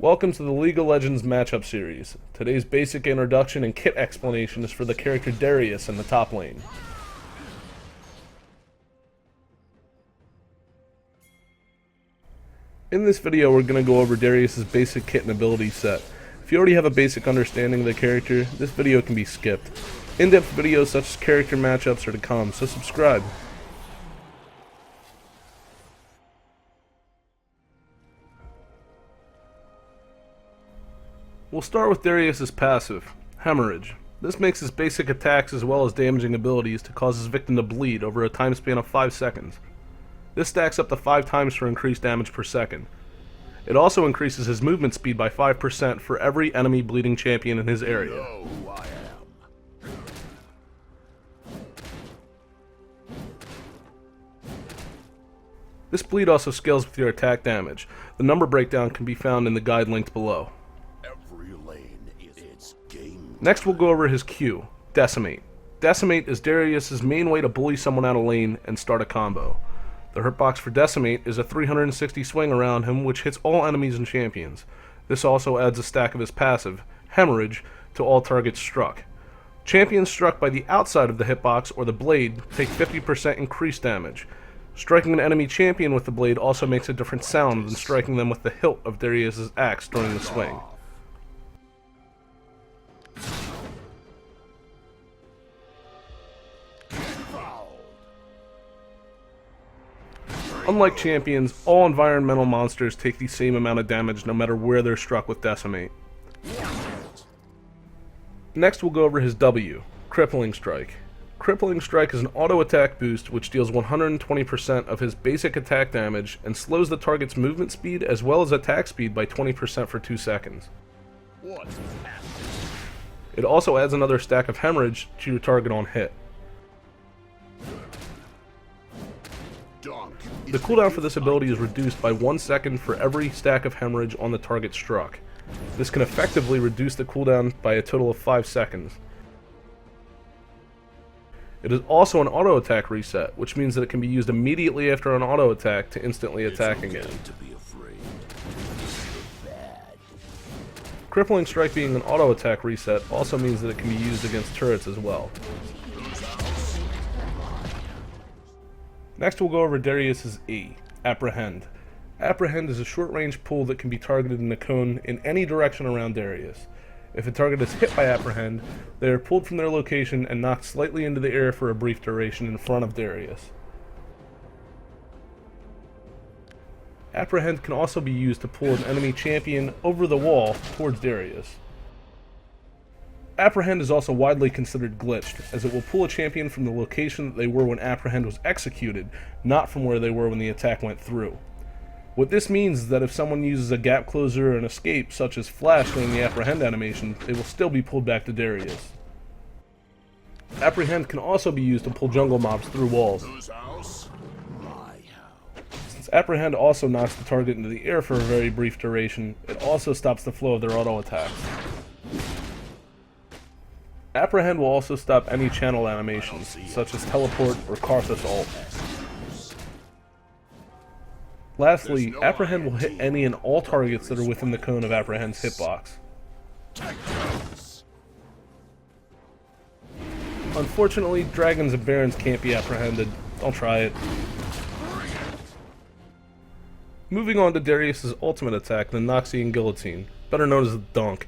Welcome to the League of Legends matchup series. Today's basic introduction and kit explanation is for the character Darius in the top lane. In this video we're going to go over Darius' basic kit and ability set. If you already have a basic understanding of the character, this video can be skipped. In-depth videos such as character matchups are to come, so subscribe. We'll start with Darius' passive, Hemorrhage. This makes his basic attacks as well as damaging abilities to cause his victim to bleed over a time span of 5 seconds. This stacks up to 5 times for increased damage per second. It also increases his movement speed by 5% for every enemy bleeding champion in his area. This bleed also scales with your attack damage. The number breakdown can be found in the guide linked below. Next we'll go over his Q, Decimate. Decimate is Darius' main way to bully someone out of lane and start a combo. The hitbox for Decimate is a 360 swing around him which hits all enemies and champions. This also adds a stack of his passive, Hemorrhage, to all targets struck. Champions struck by the outside of the hitbox or the blade take 50% increased damage. Striking an enemy champion with the blade also makes a different sound than striking them with the hilt of Darius' axe during the swing. Unlike champions, all environmental monsters take the same amount of damage no matter where they're struck with Decimate. Next we'll go over his W, Crippling Strike. Crippling Strike is an auto attack boost which deals 120% of his basic attack damage and slows the target's movement speed as well as attack speed by 20% for 2 seconds. It also adds another stack of Hemorrhage to your target on hit. The cooldown for this ability is reduced by 1 second for every stack of Hemorrhage on the target struck. This can effectively reduce the cooldown by a total of 5 seconds. It is also an auto attack reset, which means that it can be used immediately after an auto attack to instantly attack again. Crippling Strike being an auto attack reset also means that it can be used against turrets as well. Next we'll go over Darius' E, Apprehend. Apprehend is a short-range pull that can be targeted in a cone in any direction around Darius. If a target is hit by Apprehend, they are pulled from their location and knocked slightly into the air for a brief duration in front of Darius. Apprehend can also be used to pull an enemy champion over the wall towards Darius. Apprehend is also widely considered glitched, as it will pull a champion from the location that they were when Apprehend was executed, not from where they were when the attack went through. What this means is that if someone uses a gap closer or an escape, such as Flash during the Apprehend animation, they will still be pulled back to Darius. Apprehend can also be used to pull jungle mobs through walls. Since Apprehend also knocks the target into the air for a very brief duration, it also stops the flow of their auto attacks. Apprehend will also stop any channel animations, such as Teleport or Karthus ult. Lastly, Apprehend will hit any and all targets that are within the cone of Apprehend's hitbox. Unfortunately, dragons and barons can't be apprehended. Don't try it. Moving on to Darius' ultimate attack, the Noxian Guillotine, better known as the Dunk.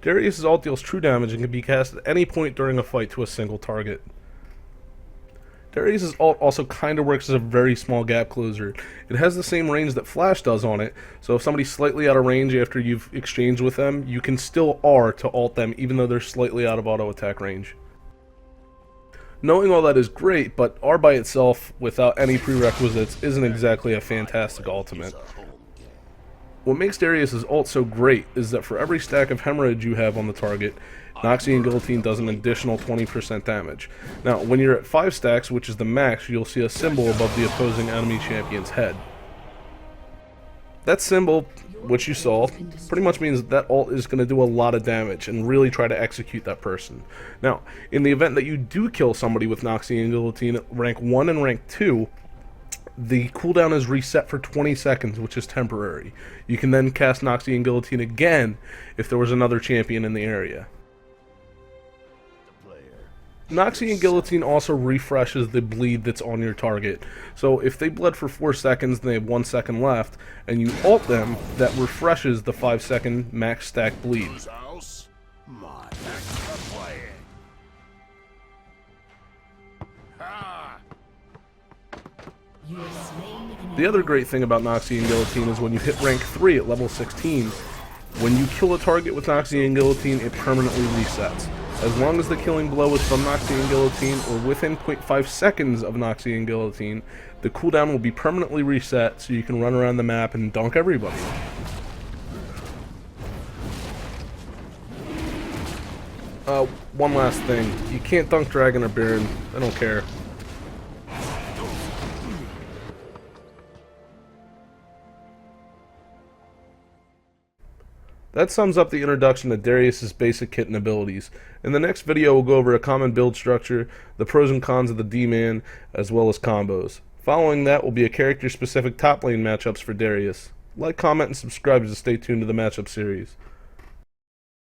Darius' ult deals true damage and can be cast at any point during a fight to a single target. Darius' ult also kinda works as a very small gap closer. It has the same range that Flash does on it, so if somebody's slightly out of range after you've exchanged with them, you can still R to ult them even though they're slightly out of auto attack range. Knowing all that is great, but R by itself, without any prerequisites, isn't exactly a fantastic ultimate. What makes Darius' ult so great is that for every stack of Hemorrhage you have on the target, Noxian Guillotine does an additional 20% damage. Now, when you're at 5 stacks, which is the max, you'll see a symbol above the opposing enemy champion's head. That symbol, which you saw, pretty much means that ult is going to do a lot of damage and really try to execute that person. Now, in the event that you do kill somebody with Noxian Guillotine at rank 1 and rank 2, the cooldown is reset for 20 seconds, which is temporary. You can then cast Noxian Guillotine again if there was another champion in the area. Noxian Guillotine also refreshes the bleed that's on your target. So if they bled for 4 seconds and they have 1 second left, and you ult them, that refreshes the 5-second max stack bleed. The other great thing about Noxian Guillotine is when you hit rank 3 at level 16, when you kill a target with Noxian Guillotine, it permanently resets. As long as the killing blow is from Noxian Guillotine or within 0.5 seconds of Noxian Guillotine, the cooldown will be permanently reset so you can run around the map and dunk everybody. One last thing. You can't dunk Dragon or Baron. I don't care. That sums up the introduction to Darius' basic kit and abilities. In the next video we'll go over a common build structure, the pros and cons of the D-Man, as well as combos. Following that will be a character-specific top lane matchups for Darius. Like, comment, and subscribe to stay tuned to the matchup series.